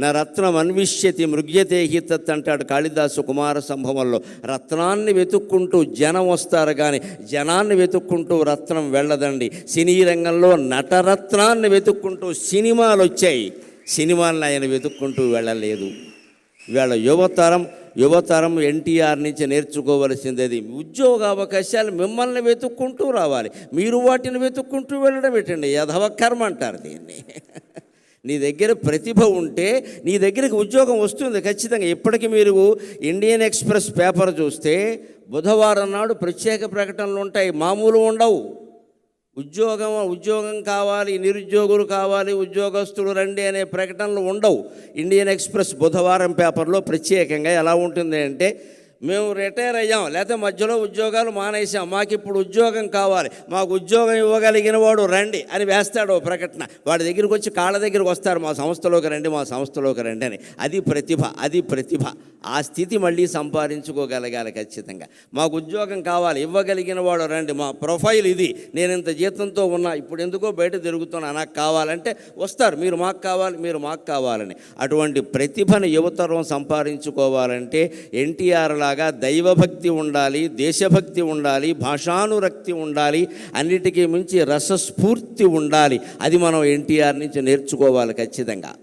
నా రత్నం అన్విష్యతి మృగ్యతే హి తత్ అంటాడు కాళిదాసు కుమార సంభవంలో. రత్నాన్ని వెతుక్కుంటూ జనం వస్తారు, కానీ జనాన్ని వెతుక్కుంటూ రత్నం వెళ్ళదండి. సినీ రంగంలో నటరత్నాన్ని వెతుక్కుంటూ సినిమాలు వచ్చాయి, సినిమాలను ఆయన వెతుక్కుంటూ వెళ్ళలేదు. ఇవాళ యువతరం ఎన్టీఆర్ నుంచి నేర్చుకోవలసింది ఉద్యోగ అవకాశాలు మిమ్మల్ని వెతుక్కుంటూ రావాలి, మీరు వాటిని వెతుక్కుంటూ వెళ్ళడం ఏంటండి? యధవ కర్మ అంటారు దీన్ని. నీ దగ్గర ప్రతిభ ఉంటే నీ దగ్గరికి ఉద్యోగం వస్తుంది ఖచ్చితంగా. ఇప్పటికీ మీరు ఇండియన్ ఎక్స్ప్రెస్ పేపర్ చూస్తే బుధవారం నాడు ప్రత్యేక ప్రకటనలు ఉంటాయి, మామూలు ఉండవు. ఉద్యోగం కావాలి, నిరుద్యోగులు కావాలి, ఉద్యోగస్తులు రండి అనే ప్రకటనలు ఉండవు. ఇండియన్ ఎక్స్ప్రెస్ బుధవారం పేపర్లో ప్రత్యేకంగా ఎలా ఉంటుంది అంటే, మేము రిటైర్ అయ్యాం, లేకపోతే మధ్యలో ఉద్యోగాలు మానేసాం, మాకు ఇప్పుడు ఉద్యోగం కావాలి, మాకు ఉద్యోగం ఇవ్వగలిగిన వాడు రండి అని వేస్తాడు ప్రకటన. వాడి దగ్గరికి వచ్చి కాళ్ళ దగ్గరికి వస్తారు, మా సంస్థలోకి రండి, మా సంస్థలోకి రండి అని. అది ప్రతిభ. ఆ స్థితి మళ్ళీ సంపాదించుకోగలగాలి ఖచ్చితంగా. మాకు ఉద్యోగం కావాలి, ఇవ్వగలిగిన వాడు రండి, మా ప్రొఫైల్ ఇది, నేను ఇంత జీతంతో ఉన్నా, ఇప్పుడు ఎందుకో బయట తిరుగుతున్నా, నాకు కావాలంటే వస్తారు, మీరు మాకు కావాలని. అటువంటి ప్రతిభను యువతరం సంపాదించుకోవాలంటే ఎన్టీఆర్ లాగా దైవభక్తి ఉండాలి, దేశభక్తి ఉండాలి, భాషానురక్తి ఉండాలి, అన్నిటికీ మించి రసస్ఫూర్తి ఉండాలి. అది మనం ఎన్టీఆర్ నుంచి నేర్చుకోవాలి ఖచ్చితంగా.